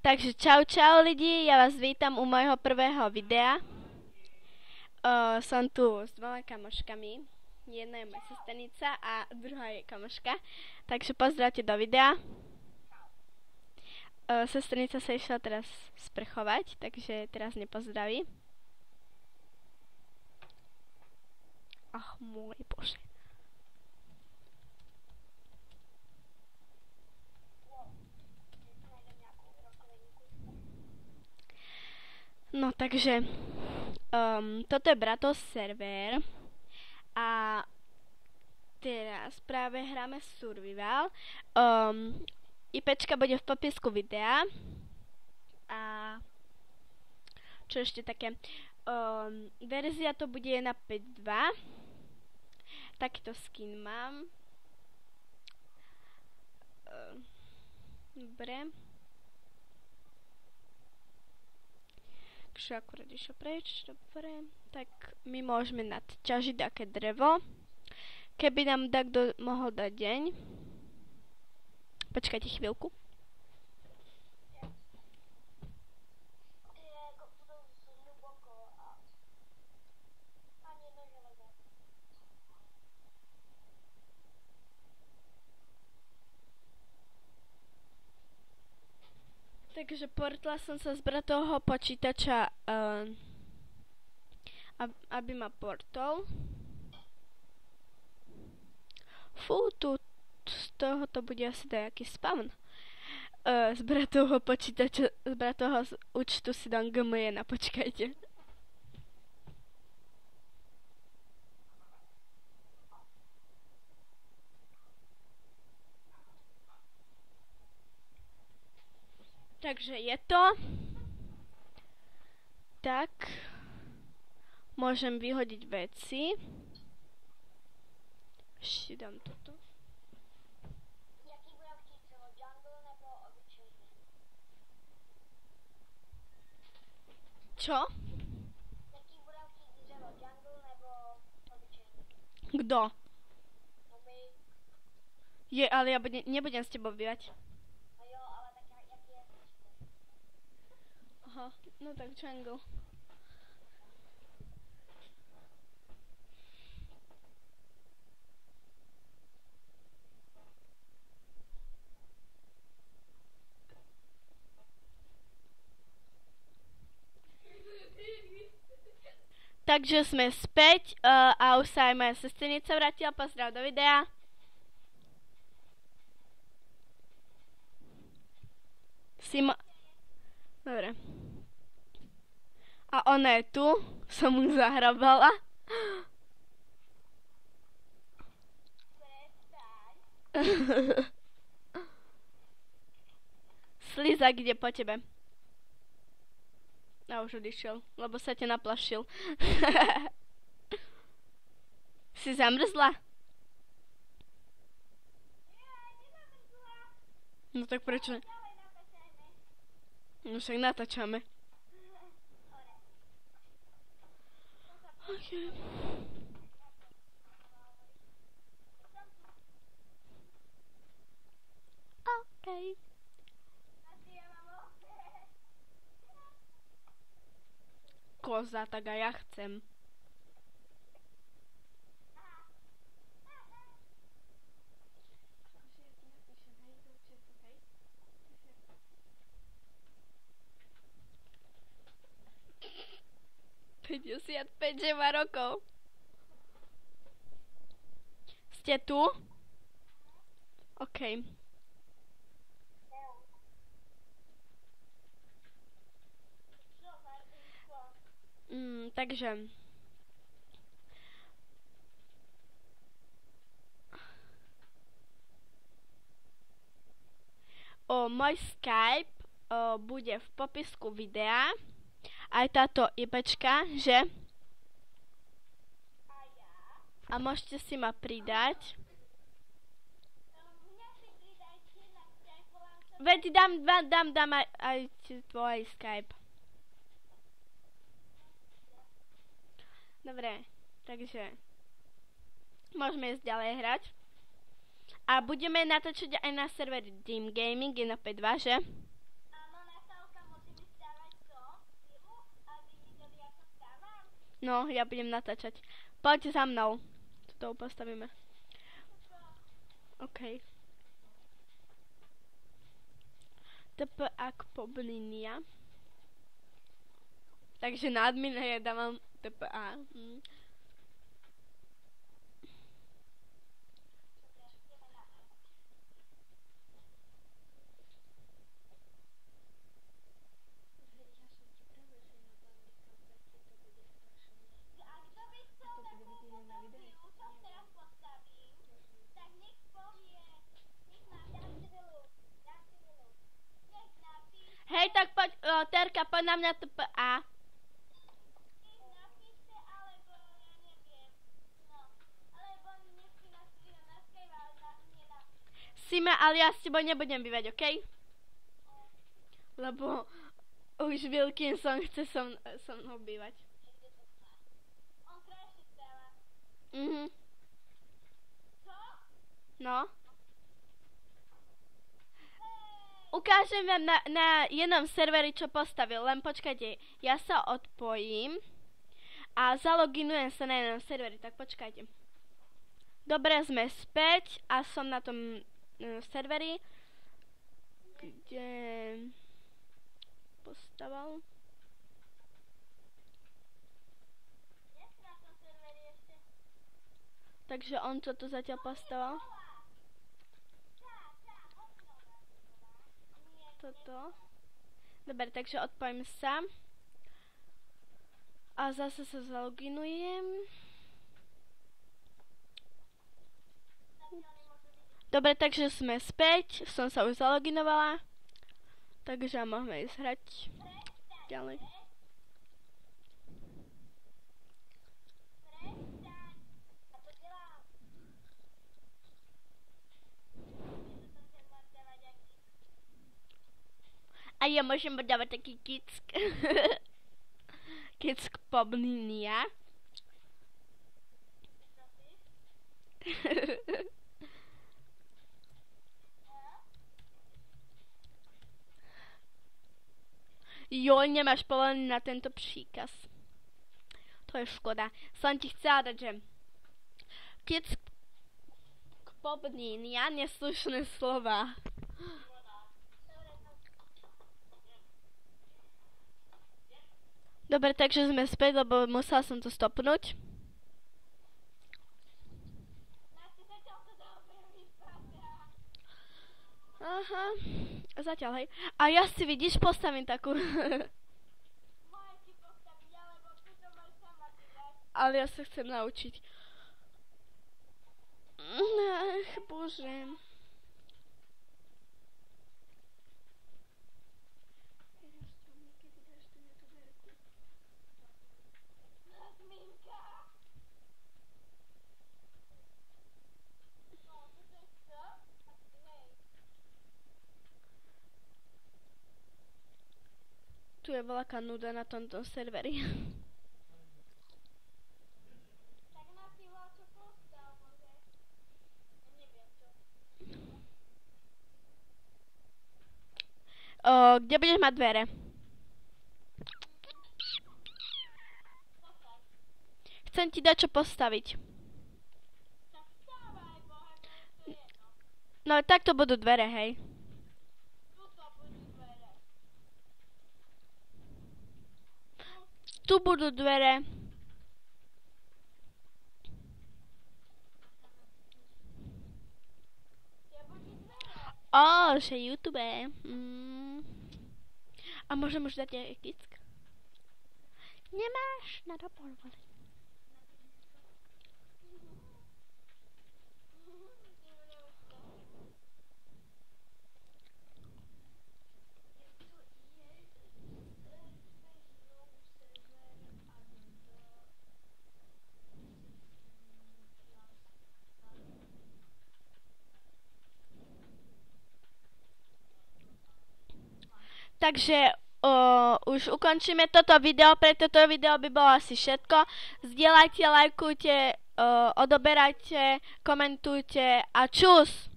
Takže čau lidi, ja vás vítam u môjho prvého videa. Som tu s dvoma kamoškami. Jedna je moja sesternica a druhá je kamoška. Takže pozdravte do videa. Sesternica sa išla teraz sprchovať, takže teraz nepozdraví. Ach, môj bože. No takže, toto je bratov server a teraz práve hráme survival. IPčka bude v popisku videa a čo ešte také, verzia to bude 1.5.2. Takýto skin mám. Dobre. Takže akurát išlo preč, dobre. Tak my môžeme nadťažiť také drevo. Keby nám takto mohol dať deň. Počkajte chvíľku. Takže portla som sa z bratovho počítača, aby ma portol. Fú, tu z toho to bude asi nejaký spawn. Z bratovho počítača, z bratovho účtu si dám GMN, počkajte. Takže je to. Tak. Môžem vyhodiť veci. Ešte dám toto. Čo? Kto? Je, ale ja nebudem s tebou bývať. Aha, no tak jungle. Takže sme späť a už sa aj moja sesternica vrátila. Pozdrav do videa. Dobre. A ona je tu. Som mu zahrabala. Slizak ide po tebe. A už odišiel, lebo sa ťa naplašil. Si zamrzla? No tak prečo? No však natáčame. Okay. Okay. Koza, tak a ja chcem. Päťdesiatpäť rokov. Ste tu? OK. Takže môj Skype bude v popisku videa. Aj táto IPčka, že? A môžete si ma pridať. Veď dám aj tvoj Skype. Dobre, takže môžeme ísť ďalej hrať. A budeme natáčať aj na serveri Team Gaming 1.5.2, že? No, ja budem natáčať. Poďte za mnou. Toto postavíme. OK. TPA k Poblinia. Takže na admina ja dávam TPA. Hej, tak poď, Terka, poď na mňa TPA. Sime, ale ja s tebou nebudem bývať, okej? Lebo už Wilkinson chce so mnou bývať. No. Ukážem vám na jednom serveri, čo postavil, len počkajte, ja sa odpojím a zaloginujem sa na jednom serveri, tak počkajte. Dobre, sme späť a som na tom serveri, kde postaval. Takže on čo tu zatiaľ postaval. Toto. Dobre, takže odpojím sa. A zase sa zaloginujem. Dobre, takže sme späť. Som sa už zaloginovala. Takže môžeme ísť hrať ďalej. A ja môžem dávať taký kick. Kick Poblinia. Jo, nemáš povolený na tento příkaz. To je škoda. Som ti chcela dať, že kick Poblinia, neslušné slova. Dobre, takže sme späť, lebo musela som to stopnúť. Aha, zatiaľ, hej. A ja si vidíš, postavím takú. Ale ja sa chcem naučiť. Ach, bože. Tu je veľká nuda na tomto serveri. Tak napíval, čo postal, môže. Ja neviem čo. Kde budeš mať dvere? Chcem ti dať čo postaviť. Tak stávaj, bohe, to je jedno. No tak to budú dvere, hej. Tu budú dvere. Že YouTube. A môžem už dať aj kick? Nemáš na to povolenie. Takže už ukončíme toto video, pre toto video by bolo asi všetko. Zdieľajte, lajkujte, odoberajte, komentujte a čus!